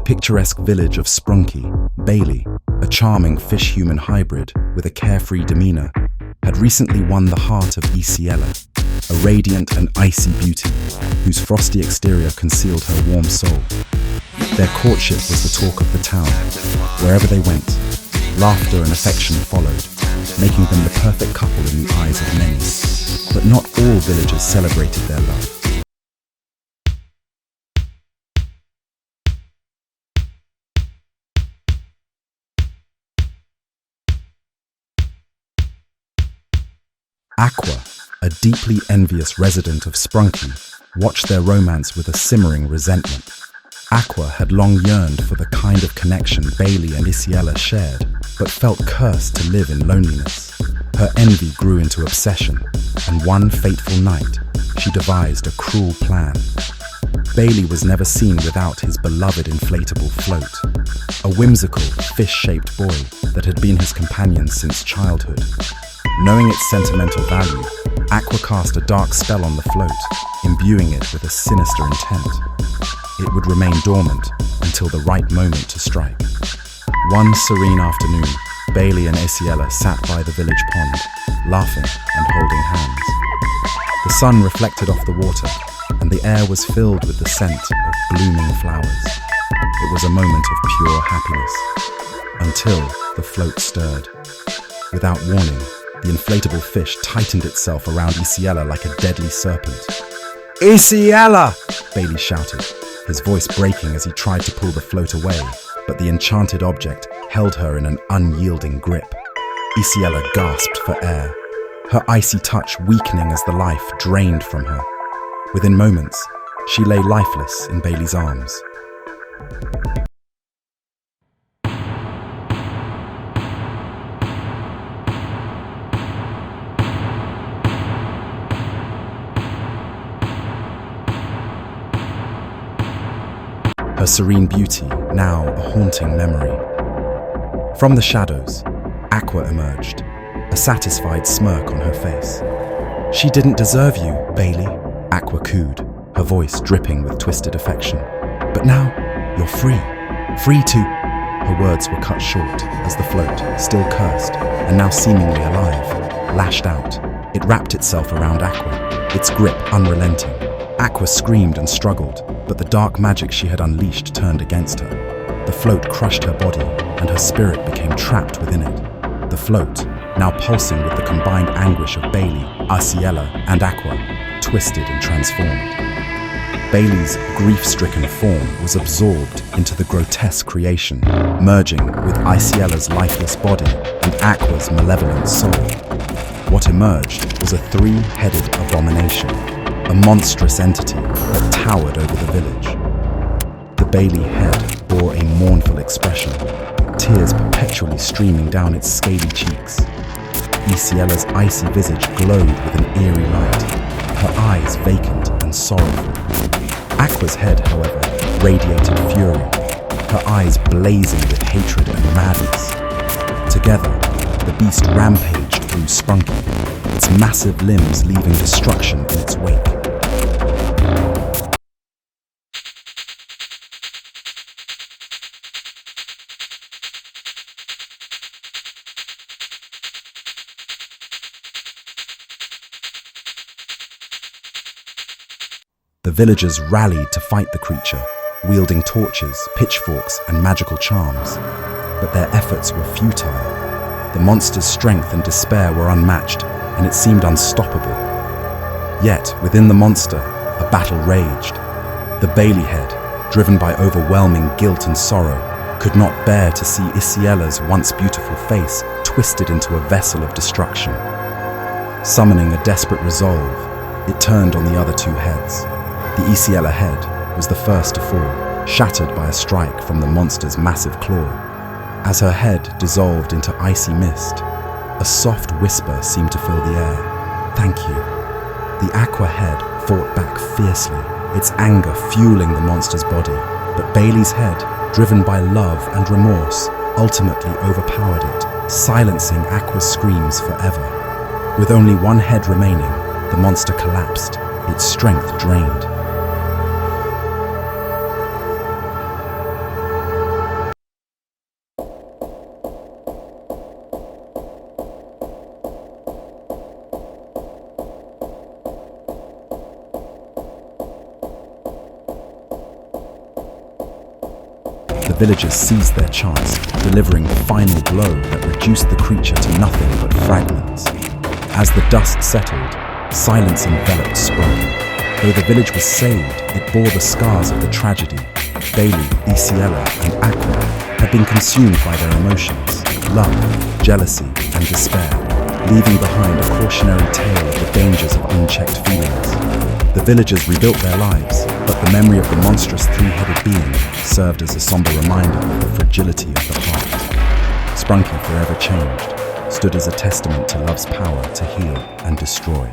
picturesque village of Sprunki, Bailey, a charming fish-human hybrid with a carefree demeanor, had recently won the heart of Iciella, a radiant and icy beauty whose frosty exterior concealed her warm soul. Their courtship was the talk of the town. Wherever they went, laughter and affection followed, making them the perfect couple in the eyes of many. But not all villagers celebrated their love. Aqua, a deeply envious resident of Sprunki, watched their romance with a simmering resentment. Aqua had long yearned for the kind of connection Bailey and Iciella shared, but felt cursed to live in loneliness. Her envy grew into obsession, and one fateful night, she devised a cruel plan. Bailey was never seen without his beloved inflatable float, a whimsical, fish-shaped boy that had been his companion since childhood. Knowing its sentimental value, Aqua cast a dark spell on the float, imbuing it with a sinister intent. It would remain dormant until the right moment to strike. One serene afternoon, Bailey and Iciella sat by the village pond, laughing and holding hands. The sun reflected off the water, and the air was filled with the scent of blooming flowers. It was a moment of pure happiness, until the float stirred. Without warning, the inflatable fish tightened itself around Iciella like a deadly serpent. "Iciella!" Bailey shouted, his voice breaking as he tried to pull the float away, but the enchanted object held her in an unyielding grip. Iciella gasped for air, her icy touch weakening as the life drained from her. Within moments, she lay lifeless in Bailey's arms. Her serene beauty now a haunting memory. From the shadows, Aqua emerged, a satisfied smirk on her face. "She didn't deserve you, Bailey," Aqua cooed, her voice dripping with twisted affection. "But now, you're free. Free to—" Her words were cut short as the float, still cursed, and now seemingly alive, lashed out. It wrapped itself around Aqua, its grip unrelenting. Aqua screamed and struggled, but the dark magic she had unleashed turned against her. The float crushed her body, and her spirit became trapped within it. The float, now pulsing with the combined anguish of Bailey, Iciella, and Aqua, twisted and transformed. Bailey's grief-stricken form was absorbed into the grotesque creation, merging with Iciella's lifeless body and Aqua's malevolent soul. What emerged was a three-headed abomination, a monstrous entity that towered over the village. The Bailey head bore a mournful expression, tears perpetually streaming down its scaly cheeks. Iciella's icy visage glowed with an eerie light, her eyes vacant and sorrowful. Aqua's head, however, radiated fury, her eyes blazing with hatred and madness. Together, the beast rampaged through Sprunki, its massive limbs leaving destruction in its wake. The villagers rallied to fight the creature, wielding torches, pitchforks, and magical charms. But their efforts were futile. The monster's strength and despair were unmatched, and it seemed unstoppable. Yet, within the monster, a battle raged. The Bailey head, driven by overwhelming guilt and sorrow, could not bear to see Iciella's once beautiful face twisted into a vessel of destruction. Summoning a desperate resolve, it turned on the other two heads. The Iciella head was the first to fall, shattered by a strike from the monster's massive claw. As her head dissolved into icy mist, a soft whisper seemed to fill the air. "Thank you." The Aqua head fought back fiercely, its anger fueling the monster's body, but Bailey's head, driven by love and remorse, ultimately overpowered it, silencing Aqua's screams forever. With only one head remaining, the monster collapsed, its strength drained. villagers seized their chance, delivering the final blow that reduced the creature to nothing but fragments. As the dust settled, silence enveloped Sprunki. Though the village was saved, it bore the scars of the tragedy. Babble, Iciella, and Aqua had been consumed by their emotions, love, jealousy, and despair, leaving behind a cautionary tale of the dangers of unchecked feelings. The villagers rebuilt their lives, but the memory of the monstrous three-headed being served as a somber reminder of the fragility of the heart. Sprunki, forever changed, stood as a testament to love's power to heal and destroy.